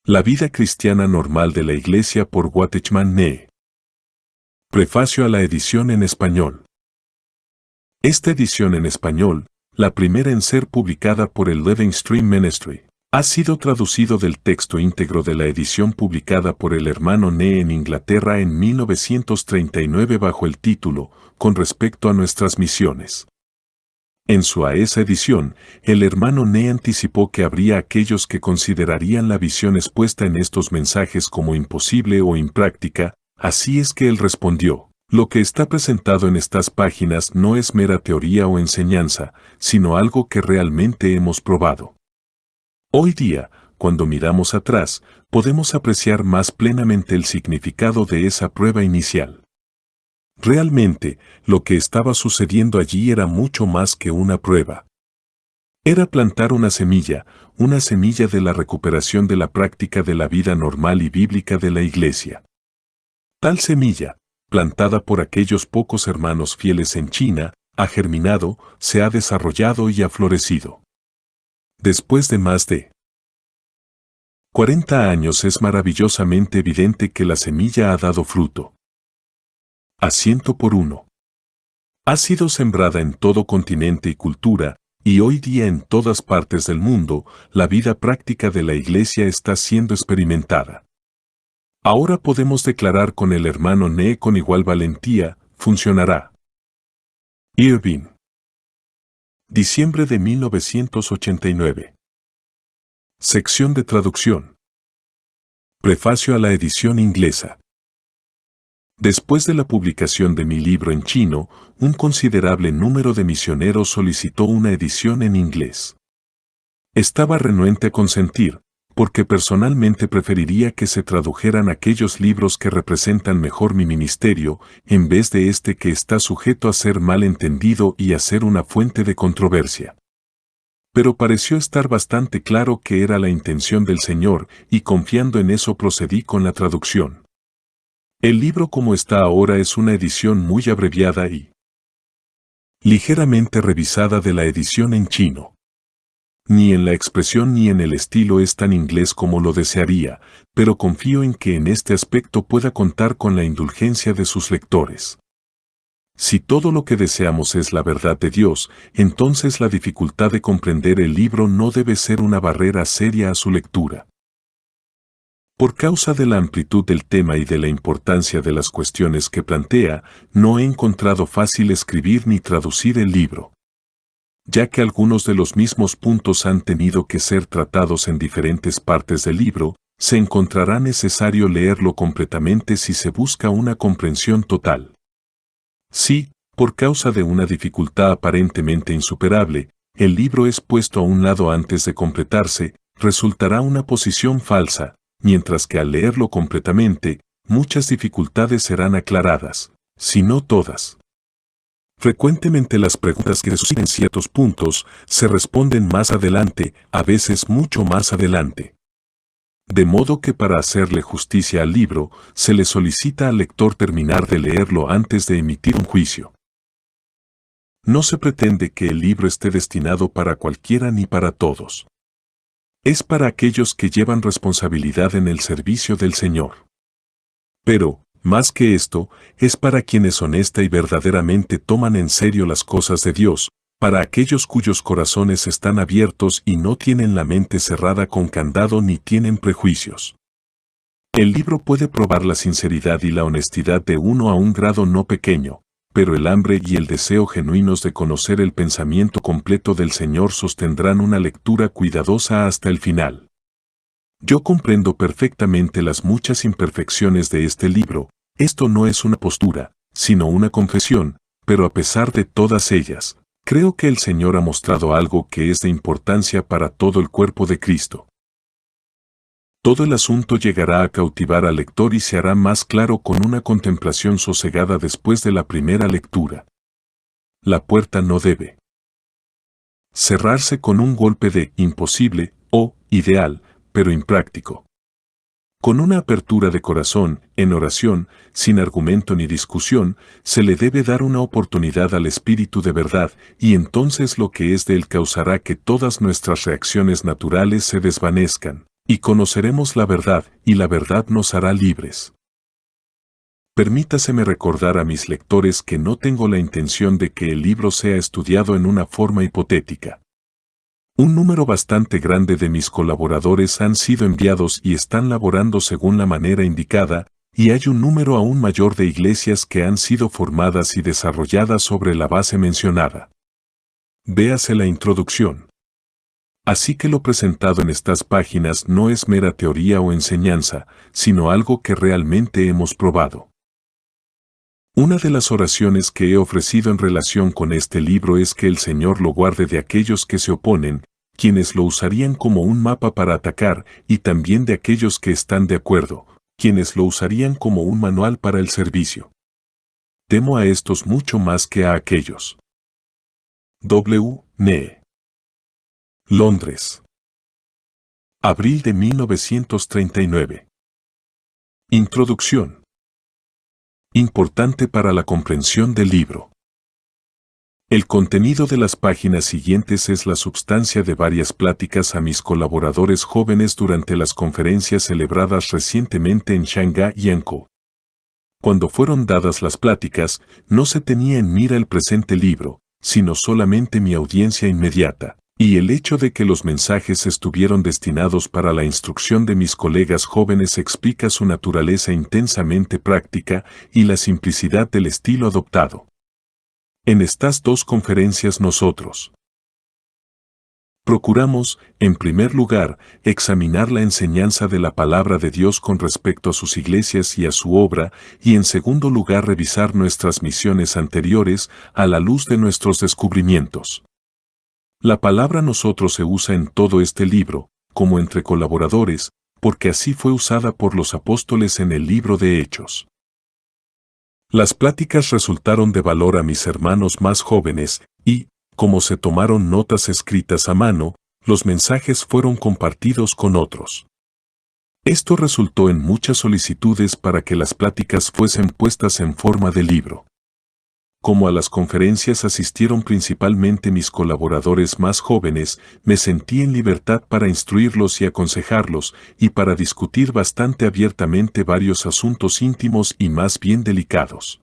La vida cristiana normal de la Iglesia por Watchman Nee. Prefacio a la edición en español. Esta edición en español, la primera en ser publicada por el Living Stream Ministry, ha sido traducido del texto íntegro de la edición publicada por el hermano Nee en Inglaterra en 1939 bajo el título Con respecto a nuestras misiones. En esa edición, el hermano Nee anticipó que habría aquellos que considerarían la visión expuesta en estos mensajes como imposible o impráctica, así es que él respondió: lo que está presentado en estas páginas no es mera teoría o enseñanza, sino algo que realmente hemos probado. Hoy día, cuando miramos atrás, podemos apreciar más plenamente el significado de esa prueba inicial. Realmente, lo que estaba sucediendo allí era mucho más que una prueba. Era plantar una semilla de la recuperación de la práctica de la vida normal y bíblica de la Iglesia. Tal semilla, plantada por aquellos pocos hermanos fieles en China, ha germinado, se ha desarrollado y ha florecido. Después de más de 40 años es maravillosamente evidente que la semilla ha dado fruto. A 100%. Ha sido sembrada en todo continente y cultura, y hoy día en todas partes del mundo, la vida práctica de la Iglesia está siendo experimentada. Ahora podemos declarar con el hermano Nee con igual valentía: funcionará. Irving. Diciembre de 1989. Sección de traducción. Prefacio a la edición inglesa. Después de la publicación de mi libro en chino, un considerable número de misioneros solicitó una edición en inglés. Estaba renuente a consentir, porque personalmente preferiría que se tradujeran aquellos libros que representan mejor mi ministerio, en vez de este que está sujeto a ser mal entendido y a ser una fuente de controversia. Pero pareció estar bastante claro que era la intención del Señor, y confiando en eso procedí con la traducción. El libro como está ahora es una edición muy abreviada y ligeramente revisada de la edición en chino. Ni en la expresión ni en el estilo es tan inglés como lo desearía, pero confío en que en este aspecto pueda contar con la indulgencia de sus lectores. Si todo lo que deseamos es la verdad de Dios, entonces la dificultad de comprender el libro no debe ser una barrera seria a su lectura. Por causa de la amplitud del tema y de la importancia de las cuestiones que plantea, no he encontrado fácil escribir ni traducir el libro. Ya que algunos de los mismos puntos han tenido que ser tratados en diferentes partes del libro, se encontrará necesario leerlo completamente si se busca una comprensión total. Si, por causa de una dificultad aparentemente insuperable, el libro es puesto a un lado antes de completarse, resultará una posición falsa, mientras que al leerlo completamente, muchas dificultades serán aclaradas, si no todas. Frecuentemente las preguntas que suscitan ciertos puntos se responden más adelante, a veces mucho más adelante. De modo que para hacerle justicia al libro, se le solicita al lector terminar de leerlo antes de emitir un juicio. No se pretende que el libro esté destinado para cualquiera ni para todos. Es para aquellos que llevan responsabilidad en el servicio del Señor. Pero, más que esto, es para quienes honesta y verdaderamente toman en serio las cosas de Dios, para aquellos cuyos corazones están abiertos y no tienen la mente cerrada con candado ni tienen prejuicios. El libro puede probar la sinceridad y la honestidad de uno a un grado no pequeño, pero el hambre y el deseo genuinos de conocer el pensamiento completo del Señor sostendrán una lectura cuidadosa hasta el final. Yo comprendo perfectamente las muchas imperfecciones de este libro. Esto no es una postura, sino una confesión, pero a pesar de todas ellas, creo que el Señor ha mostrado algo que es de importancia para todo el cuerpo de Cristo. Todo el asunto llegará a cautivar al lector y se hará más claro con una contemplación sosegada después de la primera lectura. La puerta no debe cerrarse con un golpe de imposible o ideal, pero impráctico. Con una apertura de corazón, en oración, sin argumento ni discusión, se le debe dar una oportunidad al Espíritu de verdad, y entonces lo que es de él causará que todas nuestras reacciones naturales se desvanezcan, Y conoceremos la verdad, y la verdad nos hará libres. Permítaseme recordar a mis lectores que no tengo la intención de que el libro sea estudiado en una forma hipotética. Un número bastante grande de mis colaboradores han sido enviados y están laborando según la manera indicada, y hay un número aún mayor de iglesias que han sido formadas y desarrolladas sobre la base mencionada. Véase la introducción. Así que lo presentado en estas páginas no es mera teoría o enseñanza, sino algo que realmente hemos probado. Una de las oraciones que he ofrecido en relación con este libro es que el Señor lo guarde de aquellos que se oponen, quienes lo usarían como un mapa para atacar, y también de aquellos que están de acuerdo, quienes lo usarían como un manual para el servicio. Temo a estos mucho más que a aquellos. W. Ne. Londres. Abril de 1939. Introducción. Importante para la comprensión del libro. El contenido de las páginas siguientes es la substancia de varias pláticas a mis colaboradores jóvenes durante las conferencias celebradas recientemente en Shanghái y Hankou. Cuando fueron dadas las pláticas, no se tenía en mira el presente libro, sino solamente mi audiencia inmediata, y el hecho de que los mensajes estuvieron destinados para la instrucción de mis colegas jóvenes explica su naturaleza intensamente práctica y la simplicidad del estilo adoptado. En estas dos conferencias nosotros procuramos, en primer lugar, examinar la enseñanza de la palabra de Dios con respecto a sus iglesias y a su obra, y en segundo lugar revisar nuestras misiones anteriores a la luz de nuestros descubrimientos. La palabra nosotros se usa en todo este libro, como entre colaboradores, porque así fue usada por los apóstoles en el libro de Hechos. Las pláticas resultaron de valor a mis hermanos más jóvenes, y, como se tomaron notas escritas a mano, los mensajes fueron compartidos con otros. Esto resultó en muchas solicitudes para que las pláticas fuesen puestas en forma de libro. Como a las conferencias asistieron principalmente mis colaboradores más jóvenes, me sentí en libertad para instruirlos y aconsejarlos, y para discutir bastante abiertamente varios asuntos íntimos y más bien delicados.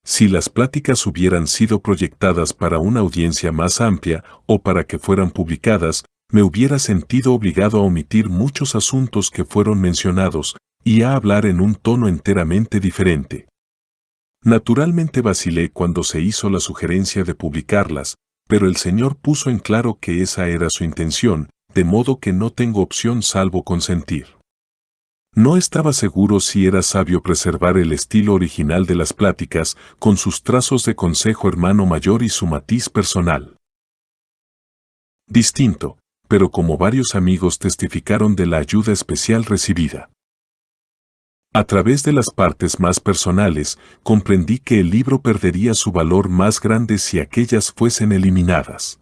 Si las pláticas hubieran sido proyectadas para una audiencia más amplia, o para que fueran publicadas, me hubiera sentido obligado a omitir muchos asuntos que fueron mencionados, y a hablar en un tono enteramente diferente. Naturalmente vacilé cuando se hizo la sugerencia de publicarlas, pero el Señor puso en claro que esa era su intención, de modo que no tengo opción salvo consentir. No estaba seguro si era sabio preservar el estilo original de las pláticas, con sus trazos de consejo hermano mayor y su matiz personal. Distinto, pero como varios amigos testificaron de la ayuda especial recibida. A través de las partes más personales, comprendí que el libro perdería su valor más grande si aquellas fuesen eliminadas.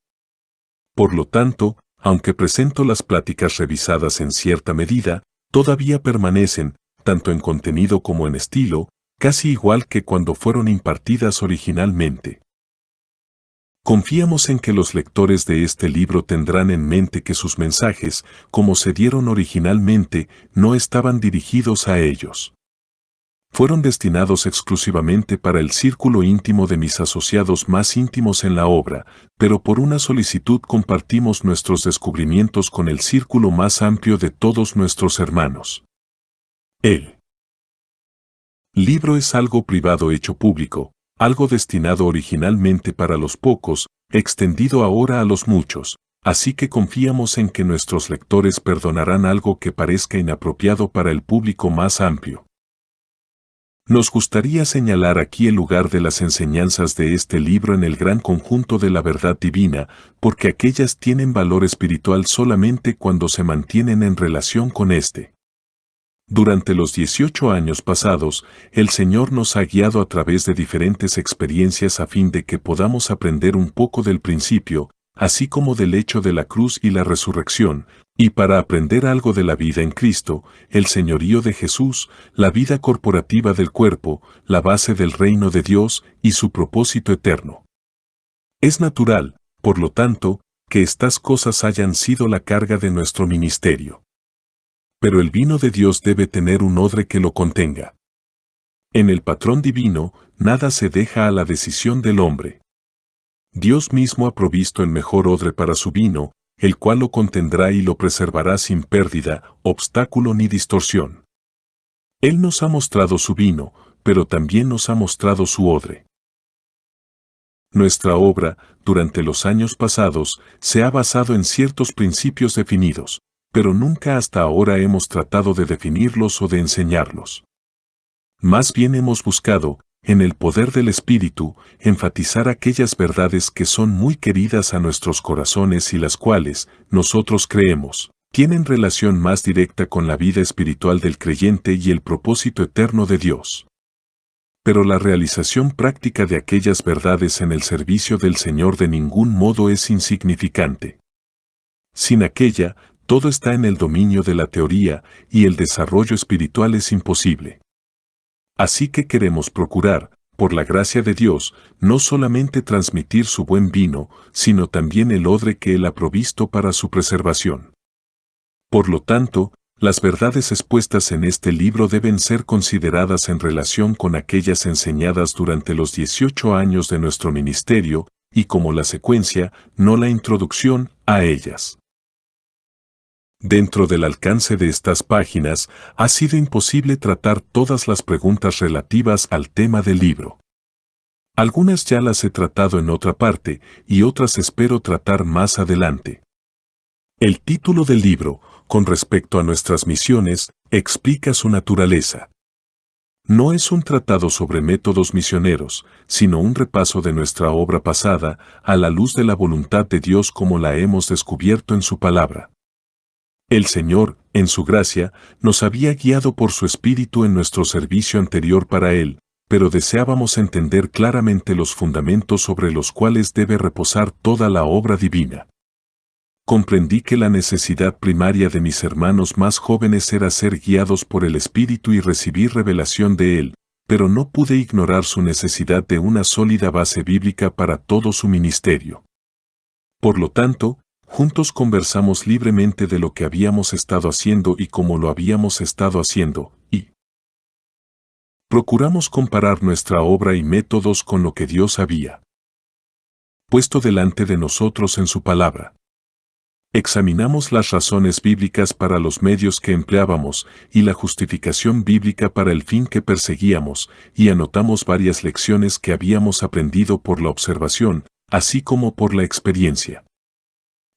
Por lo tanto, aunque presento las pláticas revisadas en cierta medida, todavía permanecen, tanto en contenido como en estilo, casi igual que cuando fueron impartidas originalmente. Confiamos en que los lectores de este libro tendrán en mente que sus mensajes, como se dieron originalmente, no estaban dirigidos a ellos. Fueron destinados exclusivamente para el círculo íntimo de mis asociados más íntimos en la obra, pero por una solicitud compartimos nuestros descubrimientos con el círculo más amplio de todos nuestros hermanos. El libro es algo privado hecho público, algo destinado originalmente para los pocos, extendido ahora a los muchos, así que confiamos en que nuestros lectores perdonarán algo que parezca inapropiado para el público más amplio. Nos gustaría señalar aquí el lugar de las enseñanzas de este libro en el gran conjunto de la verdad divina, porque aquellas tienen valor espiritual solamente cuando se mantienen en relación con éste. Durante los 18 años pasados, el Señor nos ha guiado a través de diferentes experiencias a fin de que podamos aprender un poco del principio, así como del hecho de la cruz y la resurrección, y para aprender algo de la vida en Cristo, el señorío de Jesús, la vida corporativa del cuerpo, la base del reino de Dios y su propósito eterno. Es natural, por lo tanto, que estas cosas hayan sido la carga de nuestro ministerio. pero el vino de Dios debe tener un odre que lo contenga. En el patrón divino, nada se deja a la decisión del hombre. Dios mismo ha provisto el mejor odre para su vino, el cual lo contendrá y lo preservará sin pérdida, obstáculo ni distorsión. Él nos ha mostrado su vino, pero también nos ha mostrado su odre. Nuestra obra, durante los años pasados, se ha basado en ciertos principios definidos, pero nunca hasta ahora hemos tratado de definirlos o de enseñarlos. Más bien hemos buscado, en el poder del Espíritu, enfatizar aquellas verdades que son muy queridas a nuestros corazones y las cuales, nosotros creemos, tienen relación más directa con la vida espiritual del creyente y el propósito eterno de Dios. Pero la realización práctica de aquellas verdades en el servicio del Señor de ningún modo es insignificante. Sin aquella, todo está en el dominio de la teoría y el desarrollo espiritual es imposible. Así que queremos procurar, por la gracia de Dios, no solamente transmitir su buen vino, sino también el odre que Él ha provisto para su preservación. Por lo tanto, las verdades expuestas en este libro deben ser consideradas en relación con aquellas enseñadas durante los 18 años de nuestro ministerio, y como la secuencia, no la introducción, a ellas. Dentro del alcance de estas páginas, ha sido imposible tratar todas las preguntas relativas al tema del libro. Algunas ya las he tratado en otra parte, y otras espero tratar más adelante. El título del libro, con respecto a nuestras misiones, explica su naturaleza. No es un tratado sobre métodos misioneros, sino un repaso de nuestra obra pasada, a la luz de la voluntad de Dios como la hemos descubierto en su palabra. El Señor, en su gracia, nos había guiado por su Espíritu en nuestro servicio anterior para Él, pero deseábamos entender claramente los fundamentos sobre los cuales debe reposar toda la obra divina. Comprendí que la necesidad primaria de mis hermanos más jóvenes era ser guiados por el Espíritu y recibir revelación de Él, pero no pude ignorar su necesidad de una sólida base bíblica para todo su ministerio. Por lo tanto, juntos conversamos libremente de lo que habíamos estado haciendo y cómo lo habíamos estado haciendo, y procuramos comparar nuestra obra y métodos con lo que Dios había puesto delante de nosotros en su palabra. Examinamos las razones bíblicas para los medios que empleábamos y la justificación bíblica para el fin que perseguíamos, y anotamos varias lecciones que habíamos aprendido por la observación, así como por la experiencia.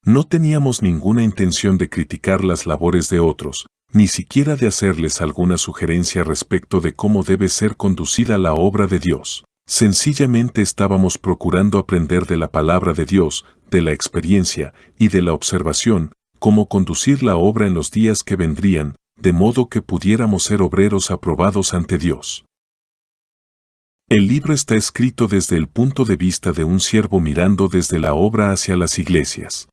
No teníamos ninguna intención de criticar las labores de otros, ni siquiera de hacerles alguna sugerencia respecto de cómo debe ser conducida la obra de Dios. Sencillamente estábamos procurando aprender de la palabra de Dios, de la experiencia y de la observación, cómo conducir la obra en los días que vendrían, de modo que pudiéramos ser obreros aprobados ante Dios. El libro está escrito desde el punto de vista de un siervo mirando desde la obra hacia las iglesias.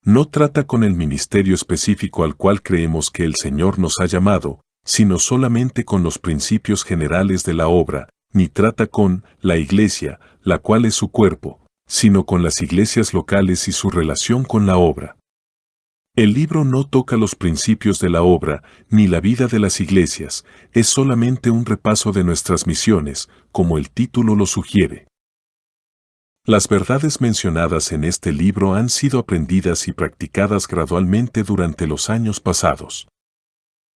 No trata con el ministerio específico al cual creemos que el Señor nos ha llamado, sino solamente con los principios generales de la obra, ni trata con la iglesia, la cual es su cuerpo, sino con las iglesias locales y su relación con la obra. El libro no toca los principios de la obra, ni la vida de las iglesias, es solamente un repaso de nuestras misiones, como el título lo sugiere. Las verdades mencionadas en este libro han sido aprendidas y practicadas gradualmente durante los años pasados.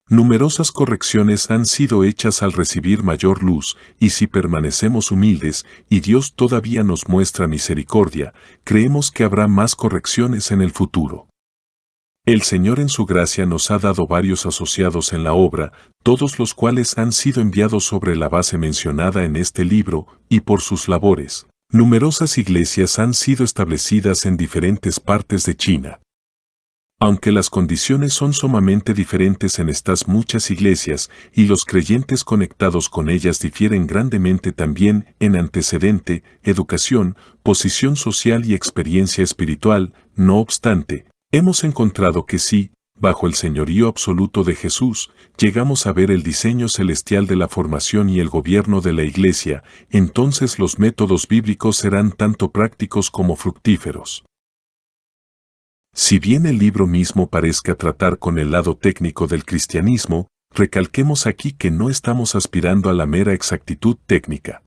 Numerosas correcciones han sido hechas al recibir mayor luz, y si permanecemos humildes, y Dios todavía nos muestra misericordia, creemos que habrá más correcciones en el futuro. El Señor en su gracia nos ha dado varios asociados en la obra, todos los cuales han sido enviados sobre la base mencionada en este libro, y por sus labores. Numerosas iglesias han sido establecidas en diferentes partes de China. Aunque las condiciones son sumamente diferentes en estas muchas iglesias y los creyentes conectados con ellas difieren grandemente también en antecedente, educación, posición social y experiencia espiritual, no obstante, hemos encontrado que sí, bajo el señorío absoluto de Jesús, llegamos a ver el diseño celestial de la formación y el gobierno de la iglesia, entonces los métodos bíblicos serán tanto prácticos como fructíferos. Si bien el libro mismo parezca tratar con el lado técnico del cristianismo, recalquemos aquí que no estamos aspirando a la mera exactitud técnica.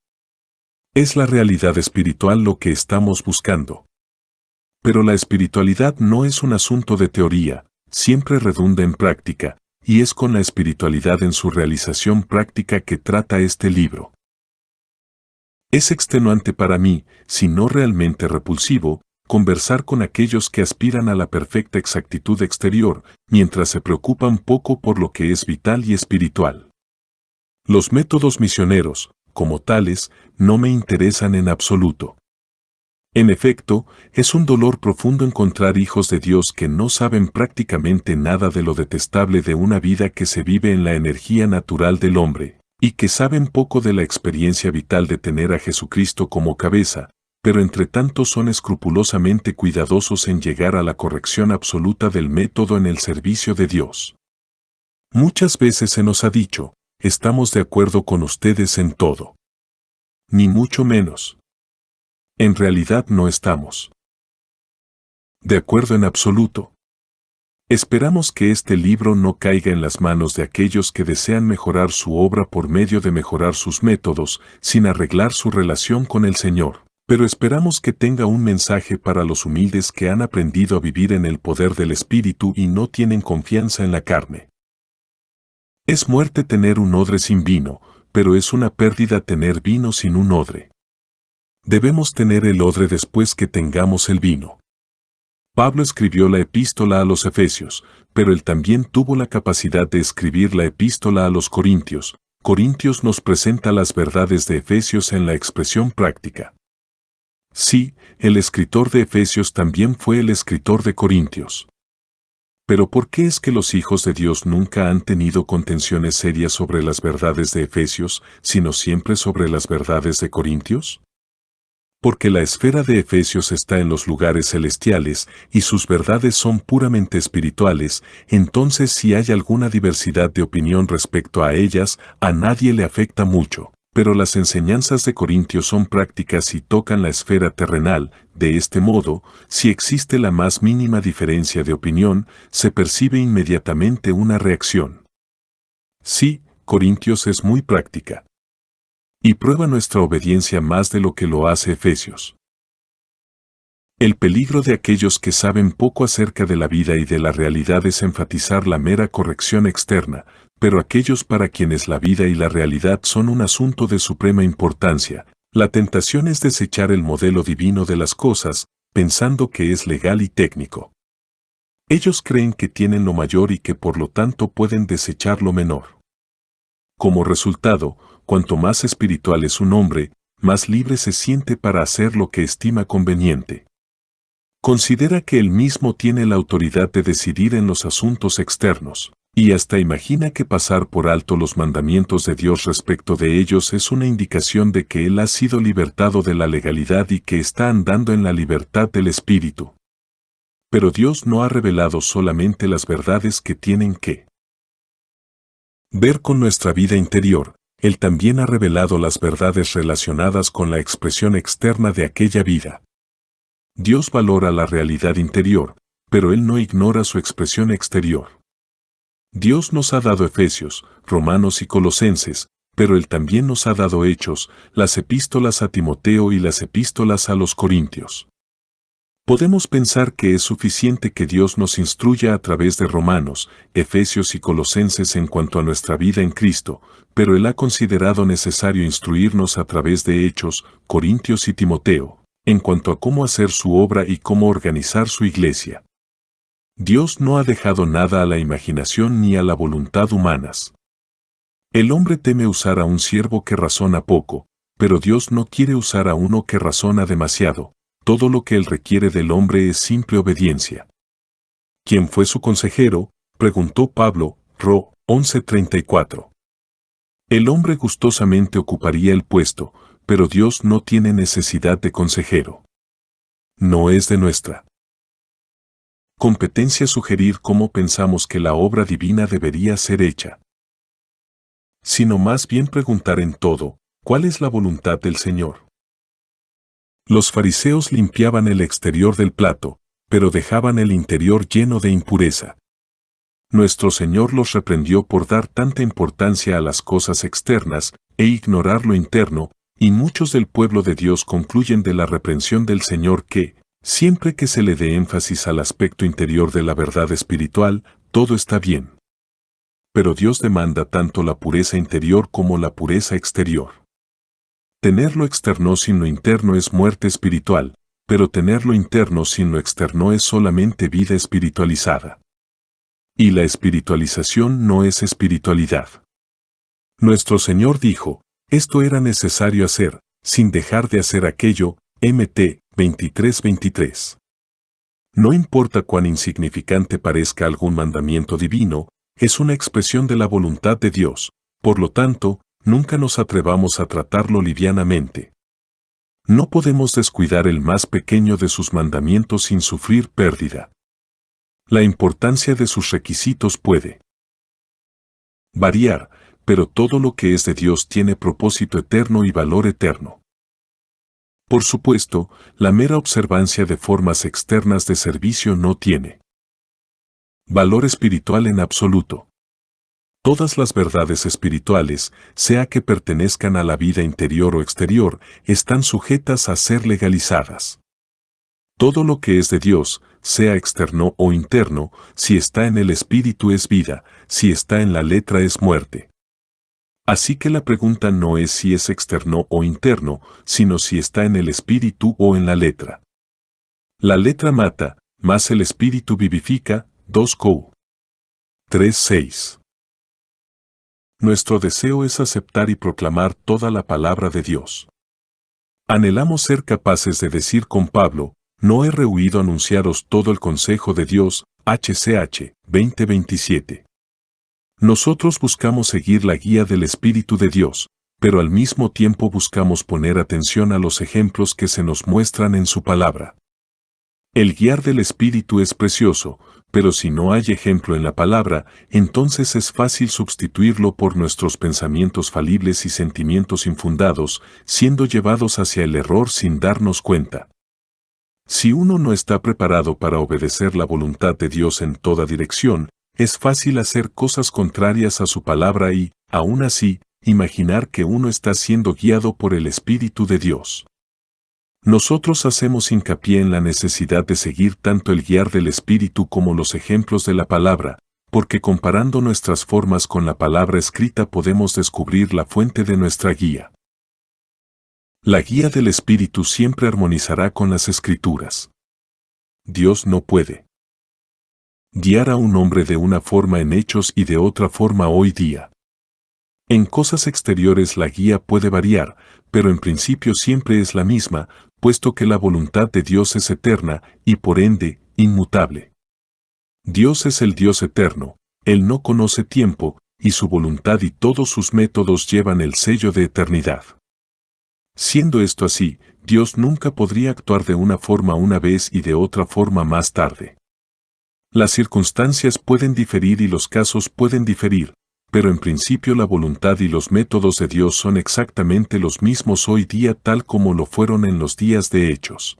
Es la realidad espiritual lo que estamos buscando. Pero la espiritualidad no es un asunto de teoría, siempre redunda en práctica, y es con la espiritualidad en su realización práctica que trata este libro. Es extenuante para mí, si no realmente repulsivo, conversar con aquellos que aspiran a la perfecta exactitud exterior, mientras se preocupan poco por lo que es vital y espiritual. Los métodos misioneros, como tales, no me interesan en absoluto. En efecto, es un dolor profundo encontrar hijos de Dios que no saben prácticamente nada de lo detestable de una vida que se vive en la energía natural del hombre, y que saben poco de la experiencia vital de tener a Jesucristo como cabeza, pero entre tanto son escrupulosamente cuidadosos en llegar a la corrección absoluta del método en el servicio de Dios. Muchas veces se nos ha dicho, estamos de acuerdo con ustedes en todo. Ni mucho menos. En realidad no estamos de acuerdo en absoluto. Esperamos que este libro no caiga en las manos de aquellos que desean mejorar su obra por medio de mejorar sus métodos, sin arreglar su relación con el Señor. Pero esperamos que tenga un mensaje para los humildes que han aprendido a vivir en el poder del Espíritu y no tienen confianza en la carne. Es muerte tener un odre sin vino, pero es una pérdida tener vino sin un odre. Debemos tener el odre después que tengamos el vino. Pablo escribió la epístola a los Efesios, pero él también tuvo la capacidad de escribir la epístola a los Corintios. Corintios nos presenta las verdades de Efesios en la expresión práctica. Sí, el escritor de Efesios también fue el escritor de Corintios. Pero ¿por qué es que los hijos de Dios nunca han tenido contenciones serias sobre las verdades de Efesios, sino siempre sobre las verdades de Corintios? Porque la esfera de Efesios está en los lugares celestiales y sus verdades son puramente espirituales, entonces si hay alguna diversidad de opinión respecto a ellas, a nadie le afecta mucho. Pero las enseñanzas de Corintios son prácticas y tocan la esfera terrenal. De este modo, si existe la más mínima diferencia de opinión, se percibe inmediatamente una reacción. Sí, Corintios es muy práctica. Y prueba nuestra obediencia más de lo que lo hace Efesios. El peligro de aquellos que saben poco acerca de la vida y de la realidad es enfatizar la mera corrección externa, pero aquellos para quienes la vida y la realidad son un asunto de suprema importancia, la tentación es desechar el modelo divino de las cosas, pensando que es legal y técnico. Ellos creen que tienen lo mayor y que por lo tanto pueden desechar lo menor. Como resultado, cuanto más espiritual es un hombre, más libre se siente para hacer lo que estima conveniente. Considera que él mismo tiene la autoridad de decidir en los asuntos externos, y hasta imagina que pasar por alto los mandamientos de Dios respecto de ellos es una indicación de que él ha sido libertado de la legalidad y que está andando en la libertad del Espíritu. Pero Dios no ha revelado solamente las verdades que tienen que ver con nuestra vida interior, Él también ha revelado las verdades relacionadas con la expresión externa de aquella vida. Dios valora la realidad interior, pero Él no ignora su expresión exterior. Dios nos ha dado Efesios, Romanos y Colosenses, pero Él también nos ha dado Hechos, las epístolas a Timoteo y las epístolas a los Corintios. Podemos pensar que es suficiente que Dios nos instruya a través de Romanos, Efesios y Colosenses en cuanto a nuestra vida en Cristo, pero Él ha considerado necesario instruirnos a través de Hechos, Corintios y Timoteo, en cuanto a cómo hacer su obra y cómo organizar su iglesia. Dios no ha dejado nada a la imaginación ni a la voluntad humanas. El hombre teme usar a un siervo que razona poco, pero Dios no quiere usar a uno que razona demasiado. Todo lo que Él requiere del hombre es simple obediencia. ¿Quién fue su consejero?, preguntó Pablo, Ro. 11:34. El hombre gustosamente ocuparía el puesto, pero Dios no tiene necesidad de consejero. No es de nuestra competencia sugerir cómo pensamos que la obra divina debería ser hecha, sino más bien preguntar en todo, ¿cuál es la voluntad del Señor? Los fariseos limpiaban el exterior del plato, pero dejaban el interior lleno de impureza. Nuestro Señor los reprendió por dar tanta importancia a las cosas externas e ignorar lo interno, y muchos del pueblo de Dios concluyen de la reprensión del Señor que, siempre que se le dé énfasis al aspecto interior de la verdad espiritual, todo está bien. Pero Dios demanda tanto la pureza interior como la pureza exterior. Tener lo externo sin lo interno es muerte espiritual, pero tener lo interno sin lo externo es solamente vida espiritualizada. Y la espiritualización no es espiritualidad. Nuestro Señor dijo, esto era necesario hacer, sin dejar de hacer aquello, Mt. 23:23. No importa cuán insignificante parezca algún mandamiento divino, es una expresión de la voluntad de Dios, por lo tanto, nunca nos atrevamos a tratarlo livianamente. No podemos descuidar el más pequeño de sus mandamientos sin sufrir pérdida. La importancia de sus requisitos puede variar, pero todo lo que es de Dios tiene propósito eterno y valor eterno. Por supuesto, la mera observancia de formas externas de servicio no tiene valor espiritual en absoluto. Todas las verdades espirituales, sea que pertenezcan a la vida interior o exterior, están sujetas a ser legalizadas. Todo lo que es de Dios, sea externo o interno, si está en el espíritu es vida, si está en la letra es muerte. Así que la pregunta no es si es externo o interno, sino si está en el espíritu o en la letra. La letra mata, mas el espíritu vivifica, 2 Cor. 3:6. Nuestro deseo es aceptar y proclamar toda la palabra de Dios. Anhelamos ser capaces de decir con Pablo, no he rehuido anunciaros todo el consejo de Dios, HCH, 20:27. Nosotros buscamos seguir la guía del Espíritu de Dios, pero al mismo tiempo buscamos poner atención a los ejemplos que se nos muestran en su palabra. El guiar del Espíritu es precioso, pero si no hay ejemplo en la palabra, entonces es fácil sustituirlo por nuestros pensamientos falibles y sentimientos infundados, siendo llevados hacia el error sin darnos cuenta. Si uno no está preparado para obedecer la voluntad de Dios en toda dirección, es fácil hacer cosas contrarias a su palabra y, aún así, imaginar que uno está siendo guiado por el Espíritu de Dios. Nosotros hacemos hincapié en la necesidad de seguir tanto el guiar del Espíritu como los ejemplos de la palabra, porque comparando nuestras formas con la palabra escrita podemos descubrir la fuente de nuestra guía. La guía del Espíritu siempre armonizará con las Escrituras. Dios no puede guiar a un hombre de una forma en hechos y de otra forma hoy día. En cosas exteriores la guía puede variar, pero en principio siempre es la misma, puesto que la voluntad de Dios es eterna y por ende, inmutable. Dios es el Dios eterno, Él no conoce tiempo, y su voluntad y todos sus métodos llevan el sello de eternidad. Siendo esto así, Dios nunca podría actuar de una forma una vez y de otra forma más tarde. Las circunstancias pueden diferir y los casos pueden diferir, pero en principio la voluntad y los métodos de Dios son exactamente los mismos hoy día tal como lo fueron en los días de Hechos.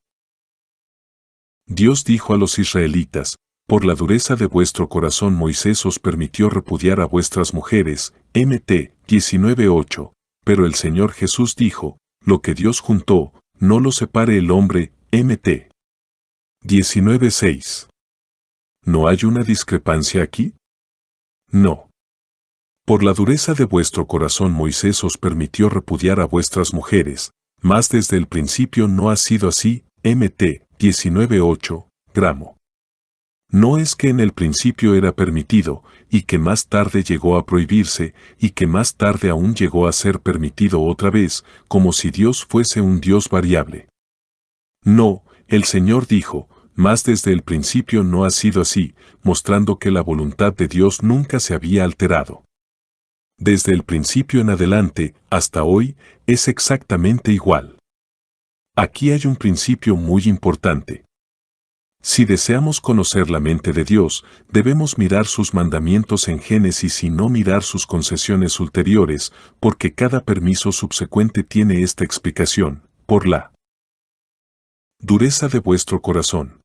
Dios dijo a los israelitas, por la dureza de vuestro corazón Moisés os permitió repudiar a vuestras mujeres, Mt. 19:8, pero el Señor Jesús dijo, lo que Dios juntó, no lo separe el hombre, Mt. 19:6. ¿No hay una discrepancia aquí? No. Por la dureza de vuestro corazón Moisés os permitió repudiar a vuestras mujeres, mas desde el principio no ha sido así, Mt. 19:8, gramo. No es que en el principio era permitido, y que más tarde llegó a prohibirse, y que más tarde aún llegó a ser permitido otra vez, como si Dios fuese un Dios variable. No, el Señor dijo, mas desde el principio no ha sido así, mostrando que la voluntad de Dios nunca se había alterado. Desde el principio en adelante, hasta hoy, es exactamente igual. Aquí hay un principio muy importante. Si deseamos conocer la mente de Dios, debemos mirar sus mandamientos en Génesis y no mirar sus concesiones ulteriores, porque cada permiso subsecuente tiene esta explicación, por la dureza de vuestro corazón.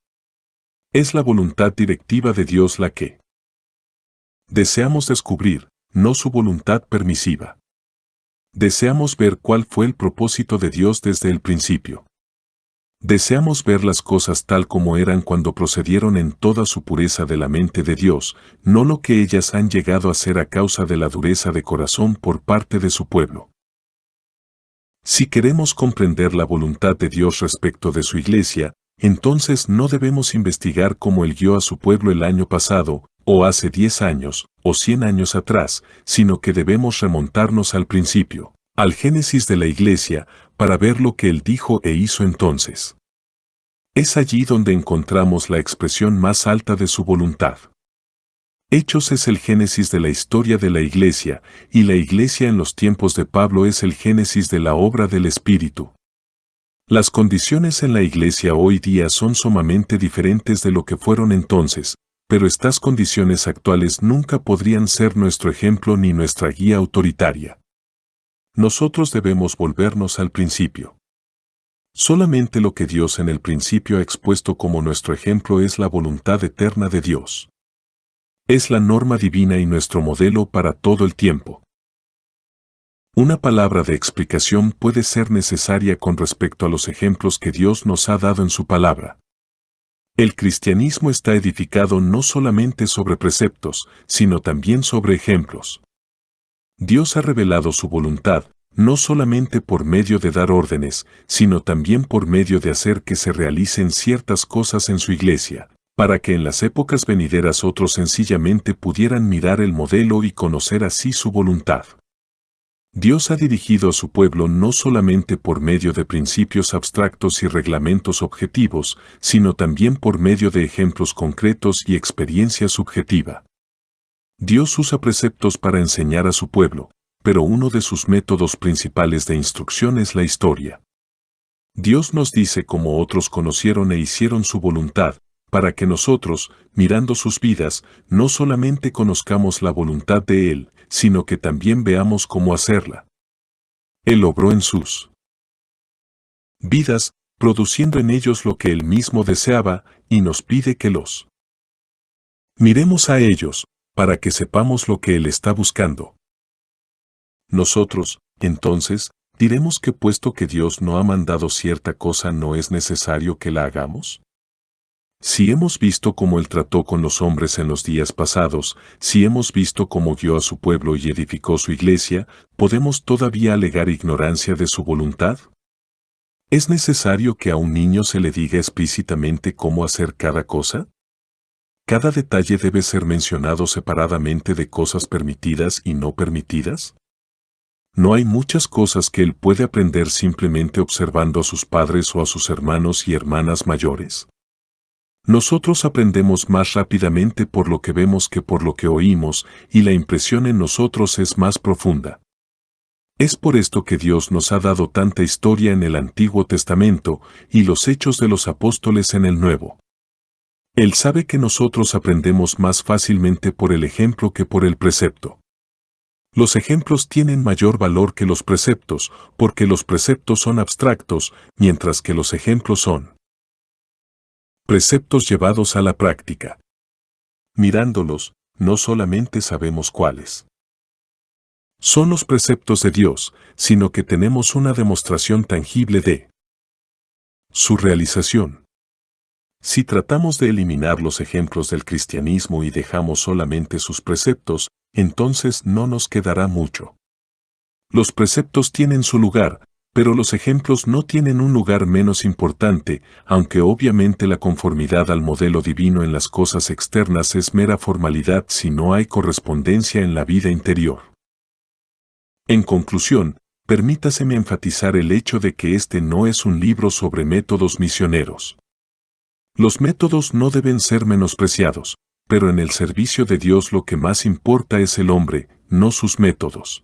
Es la voluntad directiva de Dios la que deseamos descubrir, no su voluntad permisiva. Deseamos ver cuál fue el propósito de Dios desde el principio. Deseamos ver las cosas tal como eran cuando procedieron en toda su pureza de la mente de Dios, no lo que ellas han llegado a ser a causa de la dureza de corazón por parte de su pueblo. Si queremos comprender la voluntad de Dios respecto de su iglesia, entonces no debemos investigar cómo Él guió a su pueblo el año pasado, o hace 10 años, o 100 años atrás, sino que debemos remontarnos al principio, al génesis de la iglesia, para ver lo que Él dijo e hizo entonces. Es allí donde encontramos la expresión más alta de su voluntad. Hechos es el génesis de la historia de la iglesia, y la iglesia en los tiempos de Pablo es el génesis de la obra del Espíritu. Las condiciones en la iglesia hoy día son sumamente diferentes de lo que fueron entonces, pero estas condiciones actuales nunca podrían ser nuestro ejemplo ni nuestra guía autoritaria. Nosotros debemos volvernos al principio. Solamente lo que Dios en el principio ha expuesto como nuestro ejemplo es la voluntad eterna de Dios. Es la norma divina y nuestro modelo para todo el tiempo. Una palabra de explicación puede ser necesaria con respecto a los ejemplos que Dios nos ha dado en su palabra. El cristianismo está edificado no solamente sobre preceptos, sino también sobre ejemplos. Dios ha revelado su voluntad, no solamente por medio de dar órdenes, sino también por medio de hacer que se realicen ciertas cosas en su iglesia, para que en las épocas venideras otros sencillamente pudieran mirar el modelo y conocer así su voluntad. Dios ha dirigido a su pueblo no solamente por medio de principios abstractos y reglamentos objetivos, sino también por medio de ejemplos concretos y experiencia subjetiva. Dios usa preceptos para enseñar a su pueblo, pero uno de sus métodos principales de instrucción es la historia. Dios nos dice cómo otros conocieron e hicieron su voluntad, para que nosotros, mirando sus vidas, no solamente conozcamos la voluntad de Él, sino que también veamos cómo hacerla. Él obró en sus vidas, produciendo en ellos lo que Él mismo deseaba, y nos pide que los miremos a ellos, para que sepamos lo que Él está buscando. Nosotros, entonces, diremos que puesto que Dios no ha mandado cierta cosa no es necesario que la hagamos. Si hemos visto cómo Él trató con los hombres en los días pasados, si hemos visto cómo guió a su pueblo y edificó su iglesia, ¿podemos todavía alegar ignorancia de su voluntad? ¿Es necesario que a un niño se le diga explícitamente cómo hacer cada cosa? ¿Cada detalle debe ser mencionado separadamente de cosas permitidas y no permitidas? ¿No hay muchas cosas que él puede aprender simplemente observando a sus padres o a sus hermanos y hermanas mayores? Nosotros aprendemos más rápidamente por lo que vemos que por lo que oímos, y la impresión en nosotros es más profunda. Es por esto que Dios nos ha dado tanta historia en el Antiguo Testamento y los hechos de los apóstoles en el Nuevo. Él sabe que nosotros aprendemos más fácilmente por el ejemplo que por el precepto. Los ejemplos tienen mayor valor que los preceptos, porque los preceptos son abstractos, mientras que los ejemplos son preceptos llevados a la práctica. Mirándolos, no solamente sabemos cuáles son los preceptos de Dios, sino que tenemos una demostración tangible de su realización. Si tratamos de eliminar los ejemplos del cristianismo y dejamos solamente sus preceptos, entonces no nos quedará mucho. Los preceptos tienen su lugar, pero los ejemplos no tienen un lugar menos importante, aunque obviamente la conformidad al modelo divino en las cosas externas es mera formalidad si no hay correspondencia en la vida interior. En conclusión, permítaseme enfatizar el hecho de que este no es un libro sobre métodos misioneros. Los métodos no deben ser menospreciados, pero en el servicio de Dios lo que más importa es el hombre, no sus métodos.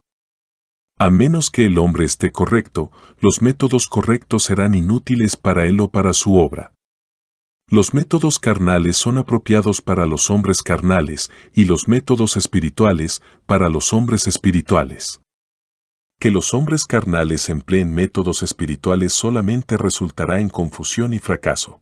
A menos que el hombre esté correcto, los métodos correctos serán inútiles para él o para su obra. Los métodos carnales son apropiados para los hombres carnales y los métodos espirituales para los hombres espirituales. Que los hombres carnales empleen métodos espirituales solamente resultará en confusión y fracaso.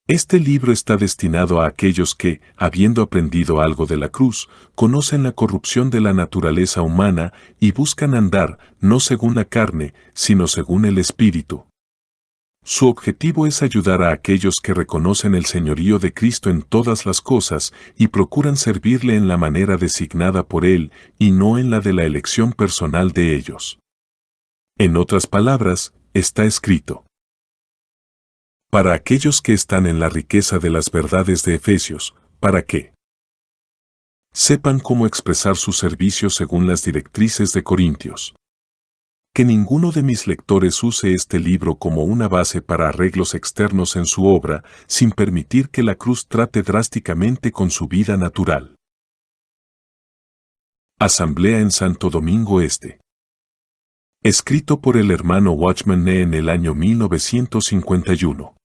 Este libro está destinado a aquellos que, habiendo aprendido algo de la cruz, conocen la corrupción de la naturaleza humana y buscan andar, no según la carne, sino según el Espíritu. Su objetivo es ayudar a aquellos que reconocen el señorío de Cristo en todas las cosas y procuran servirle en la manera designada por Él y no en la de la elección personal de ellos. En otras palabras, está escrito: para aquellos que están en la riqueza de las verdades de Efesios, para que sepan cómo expresar su servicio según las directrices de Corintios. Que ninguno de mis lectores use este libro como una base para arreglos externos en su obra, sin permitir que la cruz trate drásticamente con su vida natural. Asamblea en Santo Domingo Este. Escrito por el hermano Watchman Nee en el año 1951.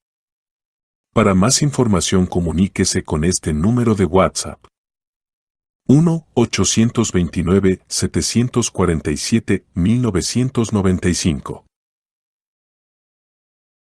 Para más información comuníquese con este número de WhatsApp: 1-829-747-1995.